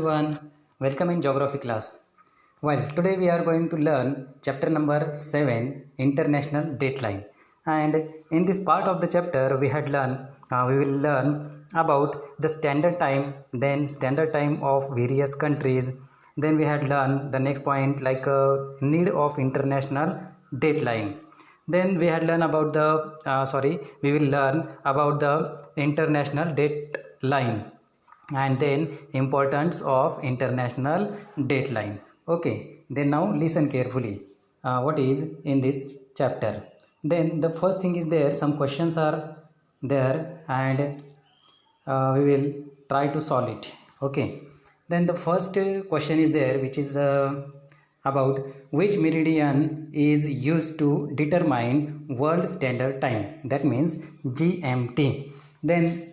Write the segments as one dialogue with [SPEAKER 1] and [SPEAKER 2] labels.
[SPEAKER 1] everyone, welcome in geography class. Well, today we are going to learn chapter number 7, International Dateline. And in this part of the chapter we will learn about the standard time, then standard time of various countries. Then we had learned the next point like need of international dateline. Then we had learned about we will learn about the international dateline and then importance of international dateline. Okay, then now listen carefully what is in this chapter. Then the first thing is there, some questions are there, and we will try to solve it. Okay, then the first question is there, which is about which meridian is used to determine world standard time, that means GMT. Then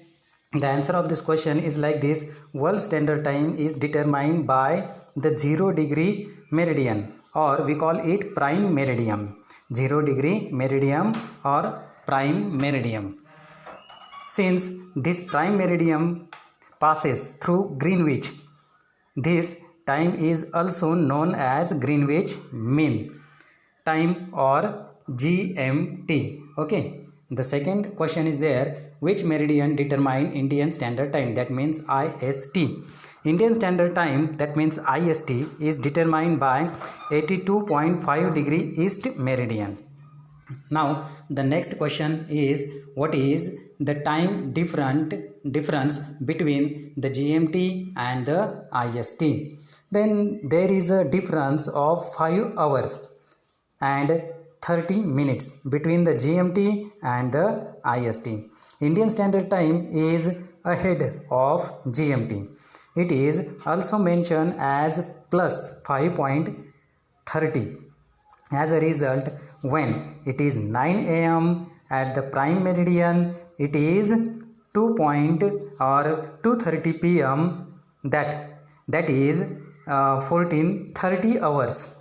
[SPEAKER 1] the answer of this question is like this: world standard time is determined by the 0-degree meridian, or we call it prime meridian. 0-degree meridian or prime meridian. Since this prime meridian passes through Greenwich, this time is also known as Greenwich Mean Time or GMT. Okay. The second question is there, which meridian determine Indian Standard Time, that means IST. Indian Standard Time, that means IST, is determined by 82.5 degree East Meridian. Now the next question is, what is the time difference between the GMT and the IST? Then there is a difference of 5 hours and 30 minutes between the GMT and the IST. Indian Standard Time is ahead of GMT. It is also mentioned as plus 5.30. As a result, when it is 9 a.m. at the prime meridian, it is 2:30 p.m. that is 1430 hours.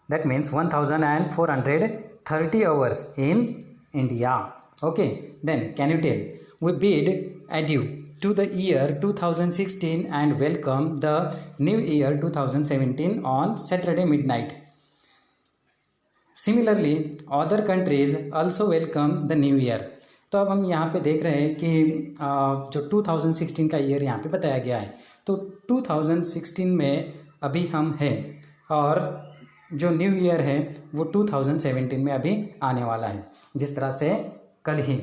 [SPEAKER 1] That means 1430 hours in India. Okay, then can you tell? We bid adieu to the year 2016 and welcome the new year 2017 on Saturday midnight. Similarly, other countries also welcome the new year. तो अब हम यहाँ पे देख रहे हैं कि जो 2016 का ईयर यहाँ पे बताया गया है, तो 2016 में अभी हम हैं और जो न्यू ईयर है वो 2017 में अभी आने वाला है. जिस तरह से कल ही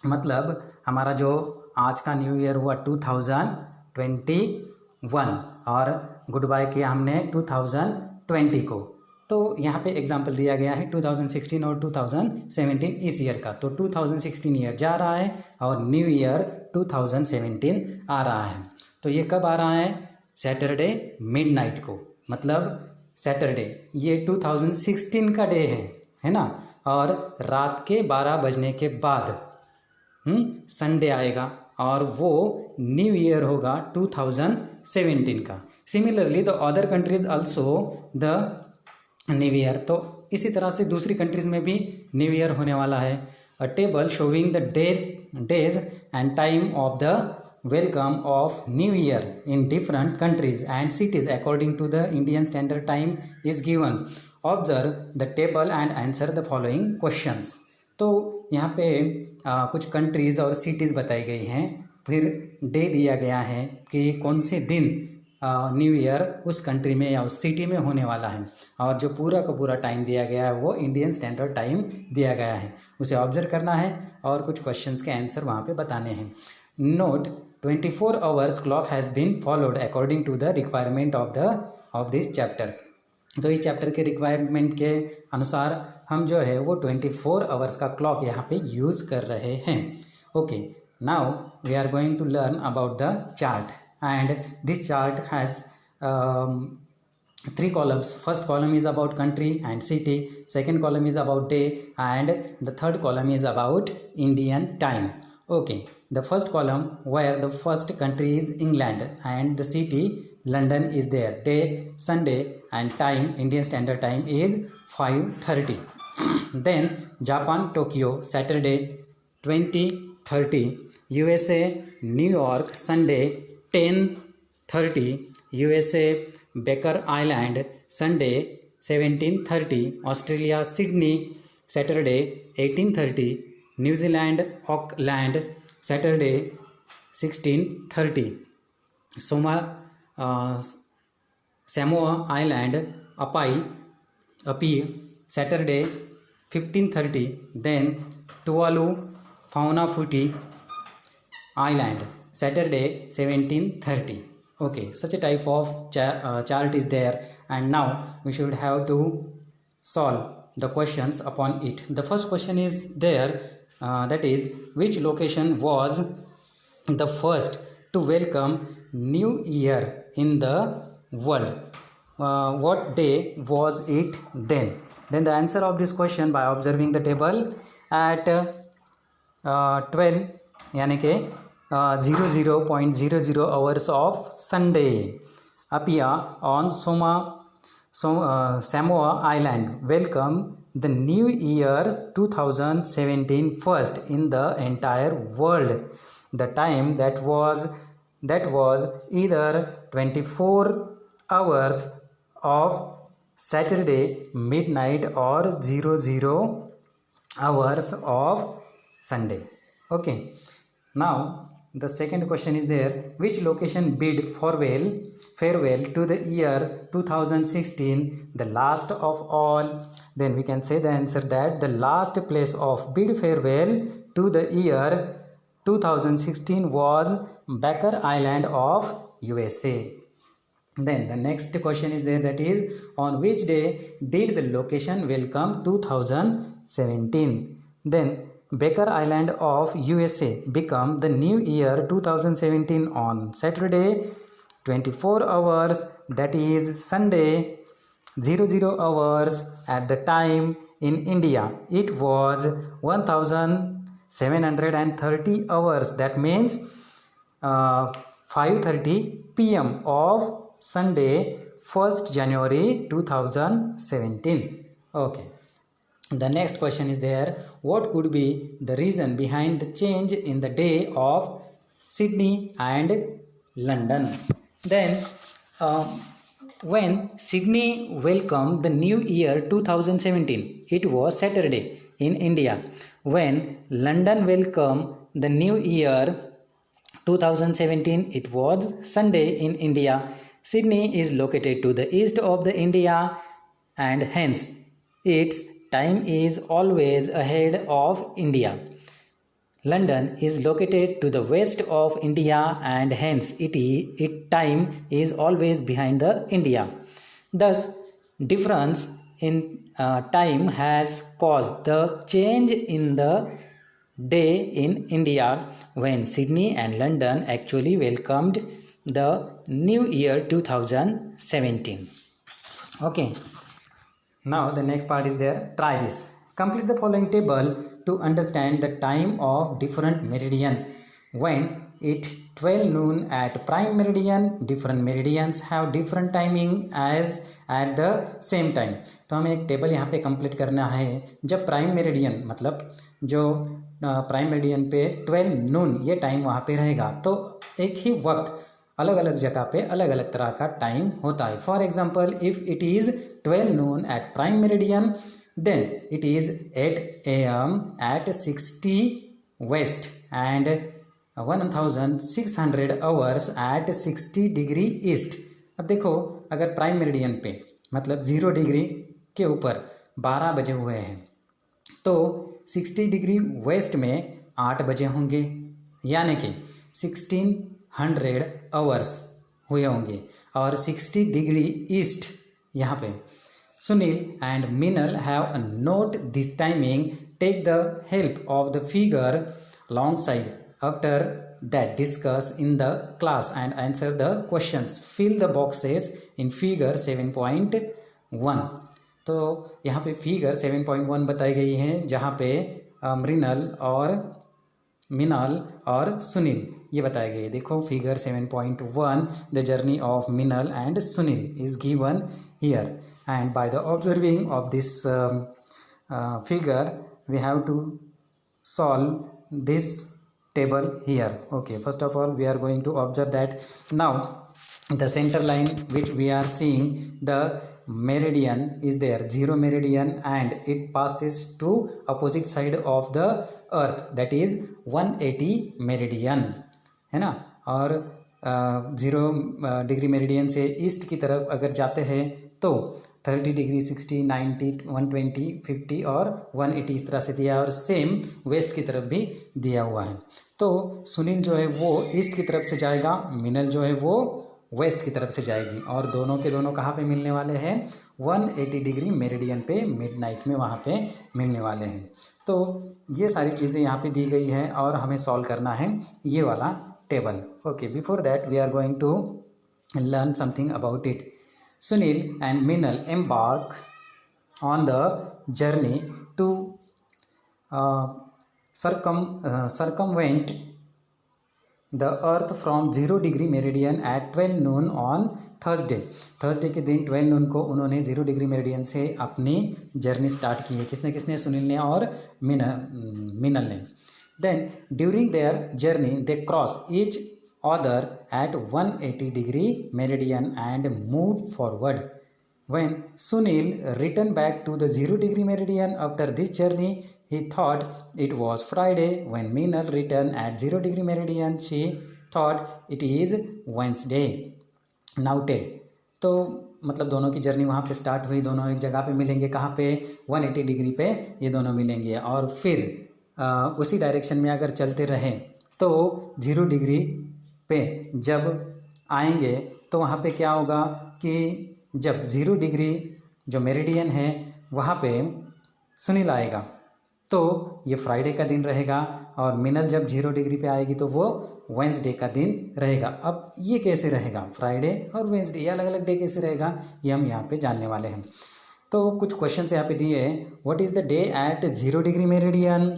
[SPEAKER 1] मतलब हमारा जो आज का न्यू ईयर हुआ 2021 और गुड बाय किया हमने 2020 को. तो यहाँ पे एग्जांपल दिया गया है 2016 और 2017 इस ईयर का. तो 2016 ईयर जा रहा है और न्यू ईयर 2017 आ रहा है. तो ये कब आ रहा है? सैटरडे मिडनाइट को, मतलब सैटरडे ये 2016 का डे है ना. और रात के 12 बजने के बाद संडे आएगा और वो न्यू ईयर होगा 2017 का. Similarly the other countries also the new year. तो इसी तरह से दूसरी कंट्रीज में भी न्यू ईयर होने वाला है. अ table showing the days and time of the welcome of new year in different countries and cities according to the Indian Standard Time is given. Observe the table and answer the following questions. तो यहाँ पे कुछ countries और cities बताई गई हैं, फिर day दिया गया है कि कौन से दिन न्यू ईयर उस कंट्री में या उस सिटी में होने वाला है, और जो पूरा का पूरा टाइम दिया गया है वो इंडियन स्टैंडर्ड टाइम दिया गया है. उसे ऑब्जर्व करना है और कुछ क्वेश्चंस के आंसर वहाँ पे बताने हैं. Note 24 hours clock has been followed according to the requirement of this chapter. तो इस चैप्टर के रिक्वायरमेंट के अनुसार हम जो है वो 24 आवर्स का क्लॉक यहाँ पे यूज़ कर रहे हैं. Okay, now we are going to learn about the chart and this chart has 3 columns. First column is about country and city, second column is about day, and the third column is about Indian time. Okay, the first column where the first country is England and the city London is there. Day Sunday and time Indian Standard Time is 5:30. Then Japan Tokyo Saturday 20:30. USA New York Sunday 10 30 USA Baker Island Sunday 17:30 Australia Sydney Saturday 18:30 New Zealand Auckland Saturday 16:30 Samoa Island Apia Saturday 15:30 then Tuvalu Funafuti Island Saturday 17:30. Okay, such a type of chart is there, and now we should have to solve the questions upon it. The first question is there, that is, which location was the first to welcome New Year in the world? What day was it then? Then the answer of this question, by observing the table, at 12 यानी कि 00.00 hours of Sunday, Apia on Samoa Island welcome the New Year 2017 first in the entire world. The time that was either 24 hours of Saturday midnight or 00 hours of Sunday. Okay, now the second question is there, which location bid farewell to the year 2016, the last of all? Then we can say the answer that the last place of bid farewell to the year 2016 was Baker Island of USA. Then the next question is there, that is, on which day did the location welcome 2017? Then Baker Island of USA become the New Year 2017 on Saturday 24 hours, that is Sunday 00 hours at the time. In India it was 1730 hours, that means 5:30 p.m. of Sunday 1st January 2017. Okay, the next question is there, what could be the reason behind the change in the day of Sydney and London? Then when Sydney welcomed the New Year 2017, it was Saturday in India. When London welcomed the New Year 2017, it was Sunday in India. Sydney is located to the east of the India, and hence its time is always ahead of India. London is located to the west of India, and hence its time is always behind the India. Thus, difference in time has caused the change in the day in India when Sydney and London actually welcomed the New Year 2017. Okay, now the next part is there. Try this. Complete the following table to understand the time of different meridian. When it 12 noon at prime meridian, different meridians have different timing as at the same time. तो हमें एक table यहाँ पे complete करना है. जब prime meridian मतलब जो प्राइम मेरिडियन पे 12 नून ये टाइम वहाँ पे रहेगा, तो एक ही वक्त अलग अलग जगह पे अलग अलग तरह का टाइम होता है. For example, if it is 12 noon at prime meridian, then it is 8 a.m. at 60 west and 1600 hours at 60 degree east. अब देखो, अगर प्राइम मेरिडियन पे मतलब 0 डिग्री के ऊपर 12 बजे हुए हैं, तो 60 डिग्री वेस्ट में 8 बजे होंगे, यानी कि 1600 आवर्स हुए होंगे. और 60 डिग्री ईस्ट यहाँ पे Sunil and Minal have a note this timing. Take the help of the figure alongside. After that, discuss in the class and answer the questions. Fill the boxes in figure 7.1. तो यहाँ पे figure 7.1 बताई गई है, जहाँ पे मृणाल और मिनाल और सुनील ये बताए गए. देखो figure 7.1, the journey of Minal and Sunil is given here. And by the observing of this figure, we have to solve this table here. Okay, first of all we are going to observe that now the center line which we are seeing, the meridian is there, zero meridian, and it passes to opposite side of the earth, that is 180 meridian, है ना। और 0 degree meridian से east की तरफ अगर जाते हैं तो 30 डिग्री, 60, 90, 120, 50 और 180 इस तरह से दिया, और सेम वेस्ट की तरफ भी दिया हुआ है। तो सुनील जो है वो ईस्ट की तरफ से जाएगा, मिनल जो है वो वेस्ट की तरफ से जाएगी, और दोनों के दोनों कहाँ पे मिलने वाले हैं, 180 डिग्री मेरिडियन पे मिडनाइट में वहाँ पे मिलने वाले हैं। तो ये सारी चीज़ें यहाँ पे दी गई हैं और हमें सॉल्व करना है ये वाला table. Okay, before that we are going to learn something about it. Sunil and Minal embark on the journey to circumvent the earth from 0 degree meridian at 12 noon on Thursday के दिन 12 नून को उन्होंने 0 डिग्री मेरिडियन से अपनी जर्नी स्टार्ट की है। किसने किसने, सुनील ने और मिनल ने। Then during their journey they cross each other at 180 degree meridian and move forward. When Sunil returned back to the 0 degree meridian after this journey, he thought it was Friday. When Minal returned at 0 degree meridian, she thought it is Wednesday. Now tell. तो मतलब दोनों की journey वहाँ पे start हुई, दोनों एक जगह पे मिलेंगे, कहाँ पे, 180 डिग्री पे ये दोनों मिलेंगे, और फिर उसी डायरेक्शन में अगर चलते रहें तो 0 डिग्री पे जब आएंगे तो वहाँ पे क्या होगा कि जब 0 डिग्री जो मेरिडियन है वहाँ पे सुनील आएगा तो ये फ्राइडे का दिन रहेगा, और मिनल जब 0 डिग्री पे आएगी तो वो वेंसडे का दिन रहेगा। अब ये कैसे रहेगा, फ्राइडे और वेंसडे ये अलग अलग डे कैसे रहेगा, ये हम यहाँ पे जानने वाले हैं। तो कुछ क्वेश्चन यहाँ पे दिए हैं। What is the day at 0 degree meridian,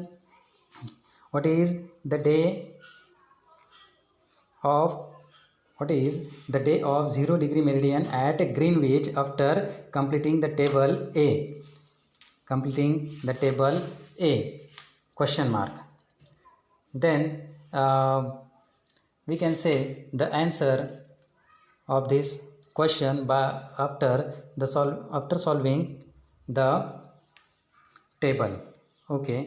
[SPEAKER 1] what is the day of What is the day of 0 degree meridian at Greenwich after completing the table A? Completing the table A? Question mark. Then we can say the answer of this question by after solving the table. Okay.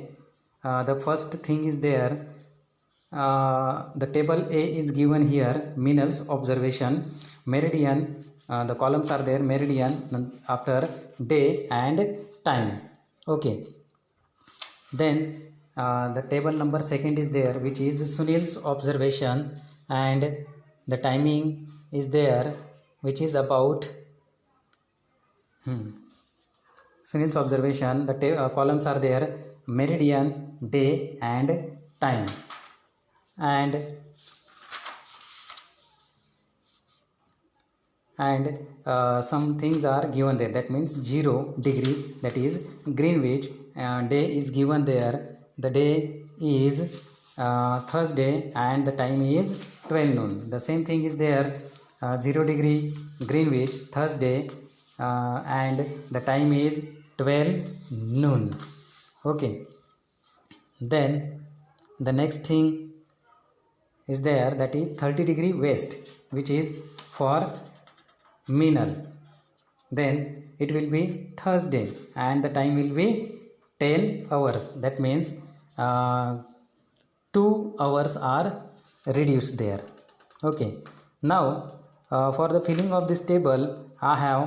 [SPEAKER 1] The first thing is there. The table A is given here, Minal's observation, meridian, the columns are there, meridian, after day and time. Okay, then the table number second is there, which is Sunil's observation, and the timing is there, which is about Sunil's observation. The columns are there, meridian, day and time. And some things are given there, that means 0 degree, that is Greenwich, day is given there, the day is Thursday and the time is 12 noon. The same thing is there, 0 degree Greenwich, Thursday, and the time is 12 noon. Okay, then the next thing is there, that is 30 degree west, which is for Minal. Then it will be Thursday and the time will be 10 hours, that means 2 hours are reduced there. Okay, now for the filling of this table I have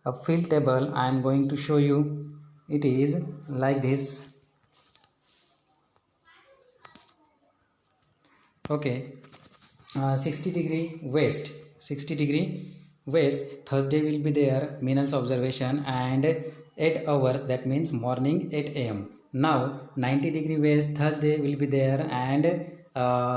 [SPEAKER 1] a fill table. I am going to show you. It is like this. Okay, 60 degree west, 60 degree west, Thursday will be there, Minal's observation, and 8 hours, that means morning 8 a.m. Now 90 degree west, Thursday will be there, and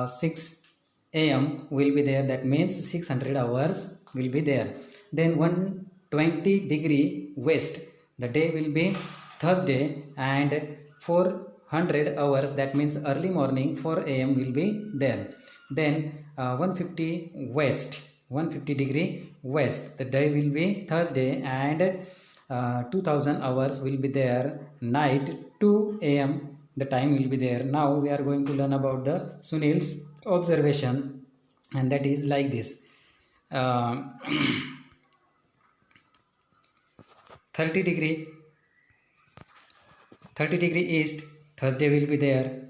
[SPEAKER 1] 6 a.m. will be there, that means 600 hours will be there. Then 120 degree west, the day will be Thursday, and 400 hours, that means early morning 4 a.m. will be there. Then 150 west, 150 degree west, the day will be Thursday, and 2000 hours will be there, night 2 a.m. the time will be there. Now we are going to learn about the Sunil's observation, and that is like this. uh, 30 degree 30 degree east, Thursday will be there,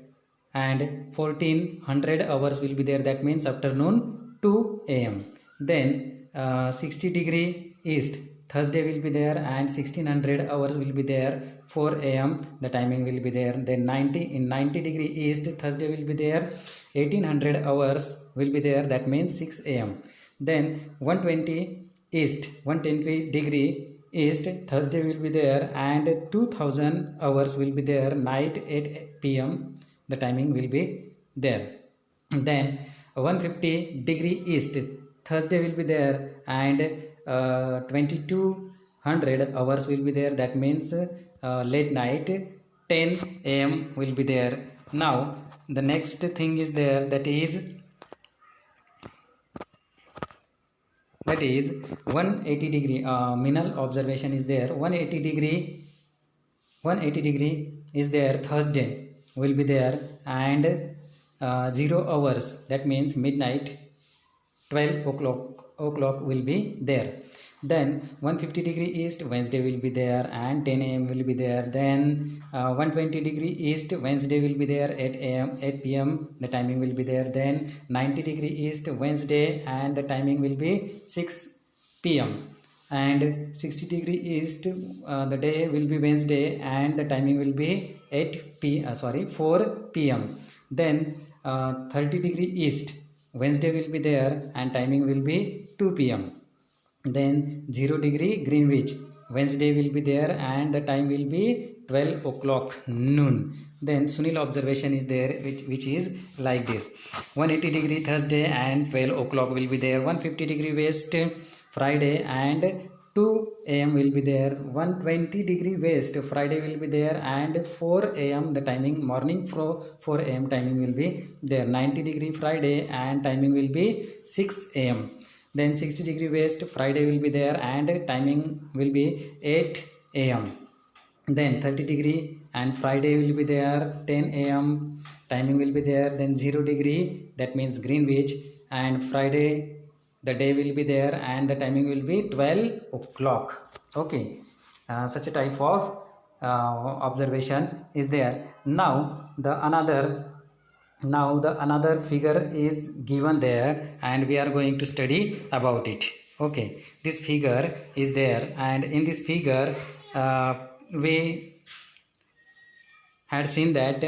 [SPEAKER 1] and 1400 hours will be there, that means afternoon 2 a.m. Then 60 degree east, Thursday will be there, and 1600 hours will be there, 4 a.m. the timing will be there. Then 90 degree east, Thursday will be there, 1800 hours will be there, that means 6 a.m. Then 120 east, 120 degree east, Thursday will be there, and 2000 hours will be there, night 8 p.m. the timing will be there. Then 150 degree east, Thursday will be there, and 2200 hours will be there, that means late night 10 a.m. will be there. Now the next thing is there, that is 180 degree minal observation is there. 180 degree is there, Thursday will be there, and 0 hours, that means midnight 12 o'clock will be there. Then 150 degree east, Wednesday will be there, and 10 a.m. will be there. Then 120 degree east, Wednesday will be there, 8 p.m. the timing will be there. Then 90 degree east, Wednesday, and the timing will be 6 p.m. And 60 degree east, the day will be Wednesday, and the timing will be 4 p.m. Then 30 degree east, Wednesday will be there, and timing will be 2 p.m. Then 0 degree Greenwich, Wednesday will be there, and the time will be 12 o'clock noon. Then Sunil observation is there, which is like this: 180 degree Thursday and 12 o'clock will be there. 150 degree west Friday and 2 a.m. will be there. 120 degree west Friday will be there, and 4 a.m. the timing, morning 4 a.m. timing will be there. 90 degree Friday and timing will be 6 a.m. Then 60 degree west Friday will be there, and timing will be 8 a.m. Then 30 degree and Friday will be there, 10 a.m. timing will be there. Then 0 degree, that means Greenwich, and Friday the day will be there, and the timing will be 12 o'clock. Okay, such a type of observation is there. Now the another figure is given there, and we are going to study about it. Okay, this figure is there, and in this figure we had seen that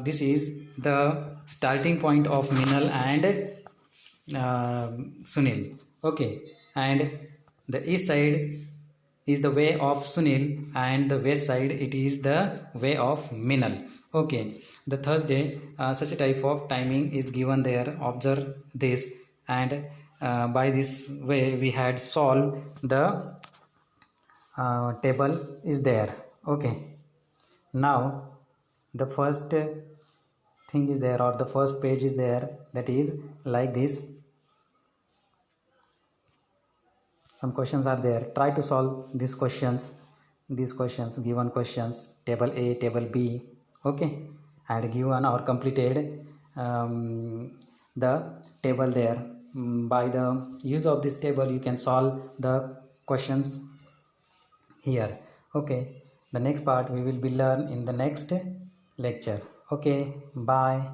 [SPEAKER 1] this is the starting point of Minal and Sunil. Okay, and the east side is the way of Sunil, and the west side it is the way of Minal. Okay, the Thursday such a type of timing is given there. Observe this, and by this way we had solved the table is there. Okay, now the first thing is there, or the first page is there, that is like this. Some questions are there. Try to solve these questions, given questions, table A, table B. Okay, and given or completed the table there. By the use of this table you can solve the questions here. Okay, the next part we will be learn in the next lecture. Okay, bye.